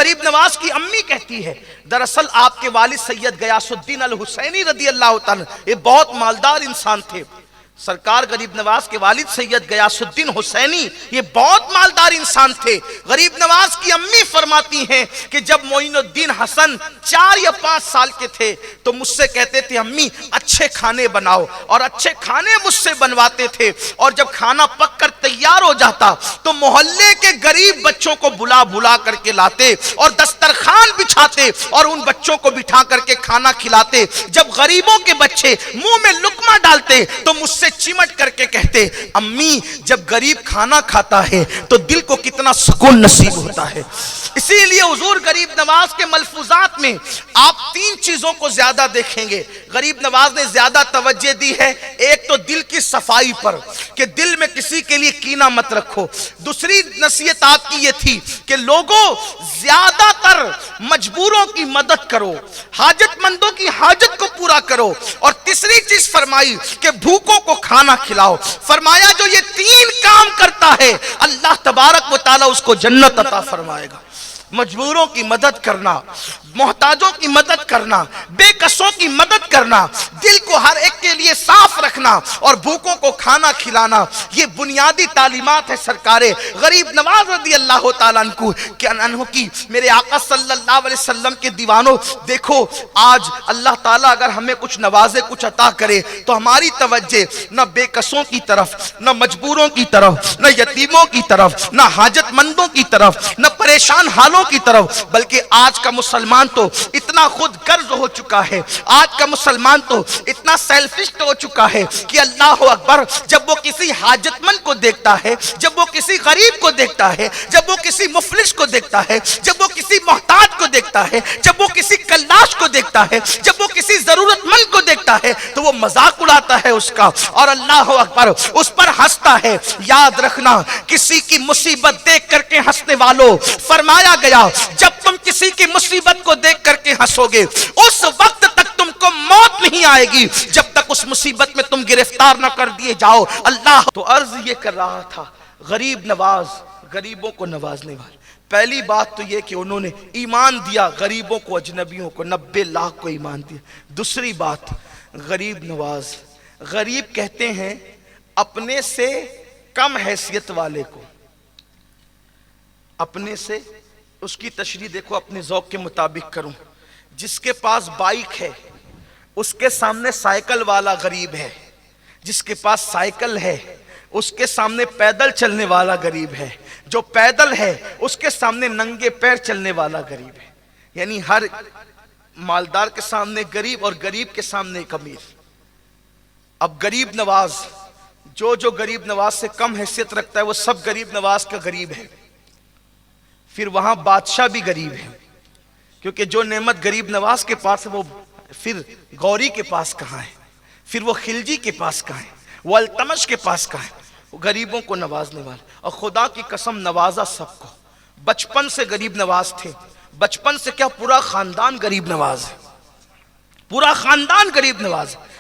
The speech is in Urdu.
غریب نواز کی امی کہتی ہے دراصل آپ کے والد سید غیاث الدین الحسینی رضی اللہ تعالیٰ یہ بہت مالدار انسان تھے. سرکار غریب نواز کے والد سید غیاث الدین حسینی یہ بہت مالدار انسان تھے. غریب نواز کی امی فرماتی ہیں کہ جب معین الدین حسن 4 یا 5 سال کے تھے تو مجھ سے کہتے تھے امی اچھے کھانے بناؤ، اور اچھے کھانے مجھ سے بنواتے تھے. اور جب کھانا پک کر تیار ہو جاتا تو محلے کے غریب بچوں کو بلا کر کے لاتے اور دسترخوان بچھاتے اور ان بچوں کو بٹھا کر کے کھانا کھلاتے. جب غریبوں کے بچے منہ میں لقمہ ڈالتے تو مجھ سے چمٹ کر کے کہتے امی جب غریب کھانا کھاتا ہے تو دل کو کتنا سکون نصیب ہوتا ہے. اسی لیے حضور غریب نواز کے ملفوظات میں آپ 3 چیزوں کو زیادہ دیکھیں گے. غریب نواز نے زیادہ توجہ دی ہے. ایک تو دل کی صفائی پر کہ دل میں کسی کے لیے کینہ مت رکھو. دوسری نصیحت آپ کی یہ تھی کہ لوگوں زیادہ تر مجبوروں کی مدد کرو، حاجت مندوں کی حاجت کو پورا کرو. اور تیسری چیز فرمائی کہ بھوکوں کو کھانا کھلاؤ. فرمایا جو یہ 3 کام کرتا ہے اللہ تبارک و تعالی اس کو جنت عطا فرمائے گا. مجبوروں کی مدد کرنا، محتاجوں کی مدد کرنا، بے کسوں کی مدد کرنا، دل کو ہر ایک کے لیے صاف رکھنا اور بھوکوں کو کھانا کھلانا، یہ بنیادی تعلیمات ہے سرکار غریب نواز رضی اللہ تعالیٰ عنہ کی. میرے آقا صلی اللہ علیہ وسلم کے دیوانوں دیکھو آج اللہ تعالیٰ اگر ہمیں کچھ نوازے، کچھ عطا کرے تو ہماری توجہ نہ بے کسوں کی طرف، نہ مجبوروں کی طرف، نہ یتیموں کی طرف، نہ حاجت مندوں کی طرف، نہ پریشان حالوں کی طرف، بلکہ آج کا مسلمان تو اتنا خود غرض ہو چکا ہے، آج کا مسلمان تو اتنا سیلفسٹ ہو چکا ہے کہ اللہ اکبر جب وہ کسی حاجت مند کو دیکھتا ہے، جب وہ کسی غریب کو دیکھتا ہے، جب وہ کسی مفلس کو دیکھتا ہے، جب وہ کسی محتاج کو دیکھتا ہے، جب وہ کسی کلاش کو دیکھتا ہے، جب وہ کسی ضرورت مند کو دیکھتا ہے تو وہ مذاق اڑاتا ہے اس کا اور اللہ اکبر اس پر ہنستا ہے. یاد رکھنا کسی کی مصیبت دیکھ کر کے ہنسنے والوں فرمایا گیا جب تم کسی کی مصیبت کو دیکھ کر کے ہنسو گے اس وقت تک تم کو موت نہیں آئے گی جب تک اس مصیبت میں تم گرفتار نہ کر دیے جاؤ. اللہ تو عرض یہ کر رہا تھا غریب نواز غریبوں کو نوازنے والے. پہلی بات تو یہ کہ انہوں نے ایمان دیا غریبوں کو، اجنبیوں کو 90 لاکھ کو ایمان دیا. دوسری بات غریب نواز، غریب کہتے ہیں اپنے سے کم حیثیت والے کو. اپنے سے اس کی تشریح دیکھو اپنے ذوق کے مطابق کروں. جس کے پاس بائک ہے اس کے سامنے سائیکل والا غریب ہے، جس کے پاس سائیکل ہے اس کے سامنے پیدل چلنے والا غریب ہے، جو پیدل ہے اس کے سامنے ننگے پیر چلنے والا غریب ہے. یعنی ہر مالدار کے سامنے غریب اور غریب کے سامنے ایک امیر. اب غریب نواز جو غریب نواز سے کم حیثیت رکھتا ہے وہ سب غریب نواز کا غریب ہے. پھر وہاں بادشاہ بھی غریب ہے کیونکہ جو نعمت غریب نواز کے پاس ہے وہ پھر غوری کے پاس کہاں ہے، پھر وہ خلجی کے پاس کہاں ہے، وہ التمش کے پاس کہاں ہے. وہ غریبوں کو نوازنے والا. اور خدا کی قسم نوازا سب کو. بچپن سے غریب نواز تھے، بچپن سے کیا پورا خاندان غریب نواز ہے، پورا خاندان غریب نواز ہے.